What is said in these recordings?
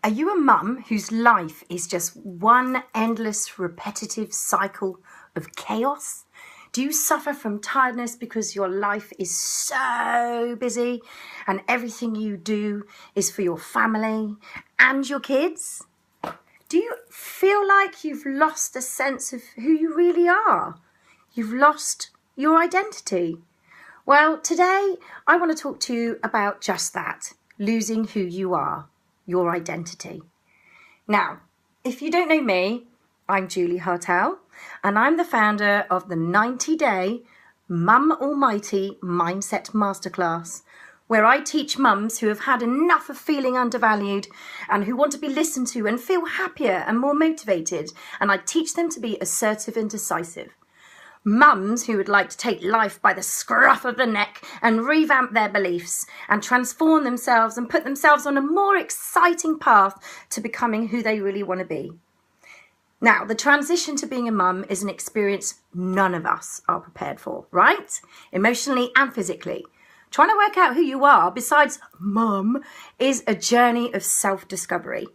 Are you a mum whose life is just one endless, repetitive cycle of chaos? Do you suffer from tiredness because your life is so busy and everything you do is for your family and your kids? Do you feel like you've lost a sense of who you really are? You've lost your identity? Well, today I want to talk to you about just that, losing who you are, your identity. Now, if you don't know me, I'm Julie Hartel, and I'm the founder of the 90-day Mum Almighty Mindset Masterclass, where I teach mums who have had enough of feeling undervalued and who want to be listened to and feel happier and more motivated, and I teach them to be assertive and decisive. Mums who would like to take life by the scruff of the neck and revamp their beliefs and transform themselves and put themselves on a more exciting path to becoming who they really want to be. Now, the transition to being a mum is an experience none of us are prepared for, right? Emotionally and physically. Trying to work out who you are besides mum is a journey of self-discovery.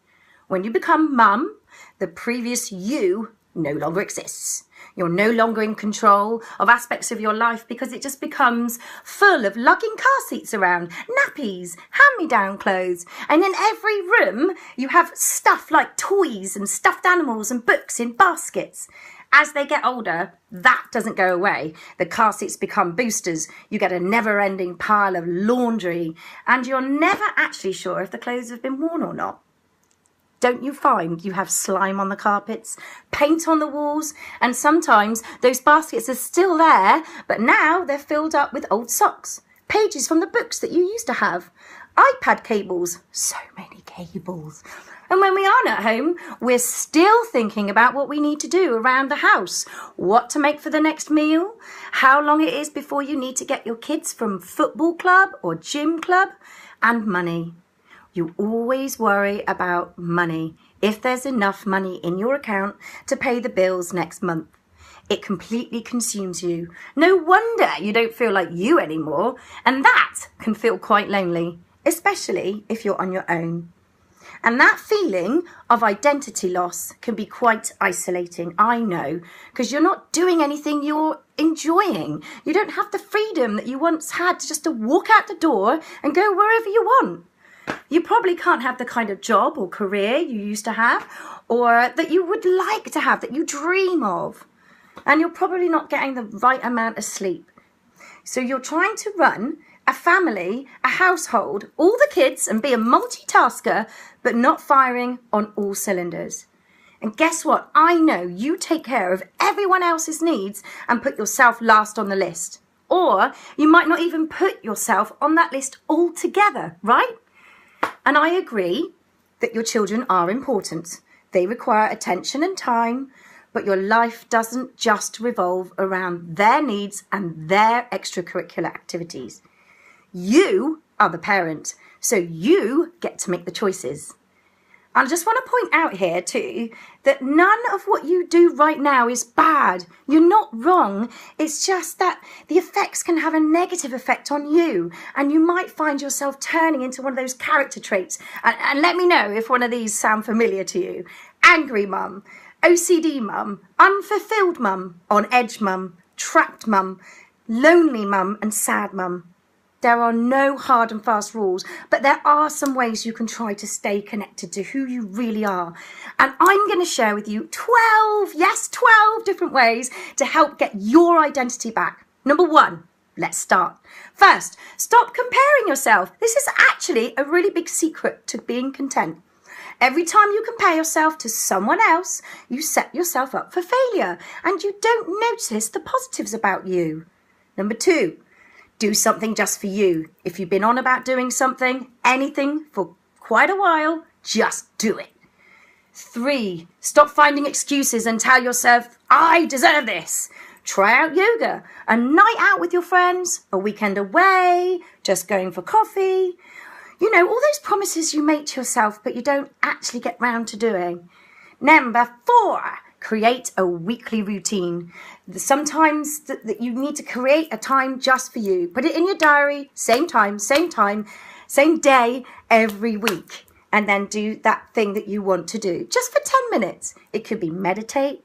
When you become mum, the previous you no longer exists. You're no longer in control of aspects of your life because it just becomes full of lugging car seats around, nappies, hand-me-down clothes. And in every room, you have stuff like toys and stuffed animals and books in baskets. As they get older, that doesn't go away. The car seats become boosters. You get a never-ending pile of laundry, and you're never actually sure if the clothes have been worn or not. Don't you find you have slime on the carpets, paint on the walls, and sometimes those baskets are still there, but now they're filled up with old socks, pages from the books that you used to have, iPad cables, so many cables. And when we aren't at home, we're still thinking about what we need to do around the house, what to make for the next meal, how long it is before you need to get your kids from football club or gym club, and money. You always worry about money, if there's enough money in your account to pay the bills next month. It completely consumes you. No wonder you don't feel like you anymore, and that can feel quite lonely, especially if you're on your own. And that feeling of identity loss can be quite isolating, I know, because you're not doing anything you're enjoying. You don't have the freedom that you once had just to walk out the door and go wherever you want. You probably can't have the kind of job or career you used to have, or that you would like to have, that you dream of. And you're probably not getting the right amount of sleep. So you're trying to run a family, a household, all the kids, and be a multitasker, but not firing on all cylinders. And guess what? I know you take care of everyone else's needs and put yourself last on the list. Or you might not even put yourself on that list altogether, right? And I agree that your children are important. They require attention and time, but your life doesn't just revolve around their needs and their extracurricular activities. You are the parent, so you get to make the choices. I just want to point out here too that none of what you do right now is bad. You're not wrong. It's just that the effects can have a negative effect on you, and you might find yourself turning into one of those character traits. And let me know if one of these sound familiar to you. Angry mum, OCD mum, unfulfilled mum, on edge mum, trapped mum, lonely mum, and sad mum. There are no hard and fast rules, but there are some ways you can try to stay connected to who you really are. And I'm going to share with you 12 different ways to help get your identity back. Number 1, let's start. First, stop comparing yourself. This is actually a really big secret to being content. Every time you compare yourself to someone else, you set yourself up for failure and you don't notice the positives about you. Number 2, do something just for you. If you've been on about doing something, anything for quite a while, just do it. 3, stop finding excuses and tell yourself, I deserve this. Try out yoga, a night out with your friends, a weekend away, just going for coffee. You know, all those promises you make to yourself, but you don't actually get round to doing. Number 4, create a weekly routine. Sometimes that you need to create a time just for you. Put it in your diary, same time, same day, every week. and then do that thing that you want to do just for 10 minutes. It could be meditate.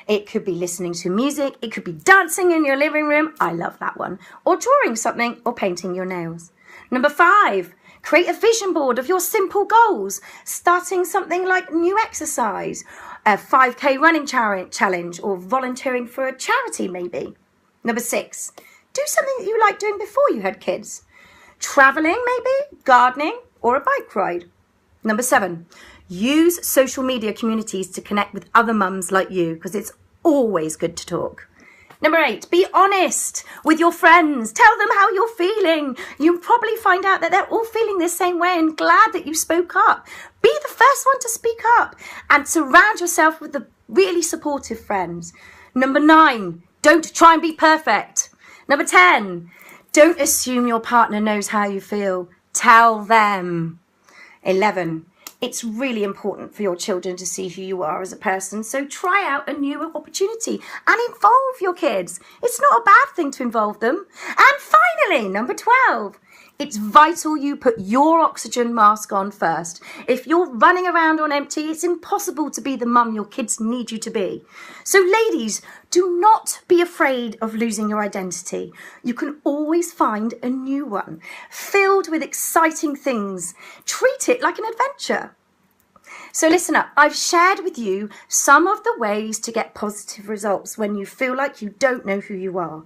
It could be listening to music. It could be dancing in your living room. I love that one. Or drawing something or painting your nails. Number 5, create a vision board of your simple goals. Starting something like new exercise, a 5K running challenge, or volunteering for a charity maybe. Number 6, do something that you liked doing before you had kids. Traveling maybe, gardening, or a bike ride. Number 7, use social media communities to connect with other mums like you, because it's always good to talk. Number 8, be honest with your friends. Tell them how you're feeling. You'll probably find out that they're all feeling the same way and glad that you spoke up. Be the first one to speak up and surround yourself with the really supportive friends. Number 9, don't try and be perfect. Number 10, don't assume your partner knows how you feel. Tell them. 11, it's really important for your children to see who you are as a person, so try out a new opportunity and involve your kids. It's not a bad thing to involve them. And finally, number 12, it's vital you put your oxygen mask on first. If you're running around on empty, it's impossible to be the mum your kids need you to be. So ladies, do not be afraid of losing your identity. You can always find a new one, filled with exciting things. Treat it like an adventure. So listen up, I've shared with you some of the ways to get positive results when you feel like you don't know who you are.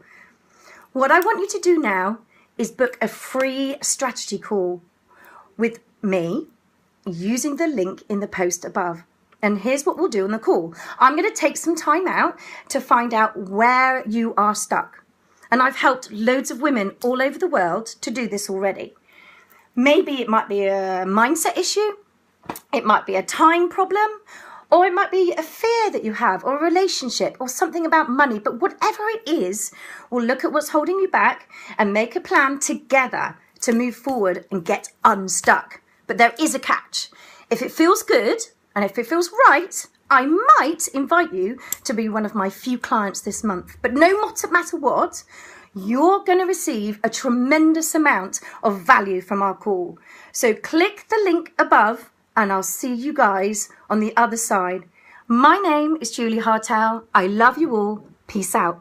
What I want you to do now is book a free strategy call with me using the link in the post above. And here's what we'll do on the call. I'm going to take some time out to find out where you are stuck. And I've helped loads of women all over the world to do this already. Maybe it might be a mindset issue, it might be a time problem, or it might be a fear that you have, or a relationship, or something about money. But whatever it is, we'll look at what's holding you back and make a plan together to move forward and get unstuck. But there is a catch. If it feels good, and if it feels right, I might invite you to be one of my few clients this month. But no matter what, you're going to receive a tremendous amount of value from our call. So click the link above, and I'll see you guys on the other side. My name is Julie Hartel. I love you all. Peace out.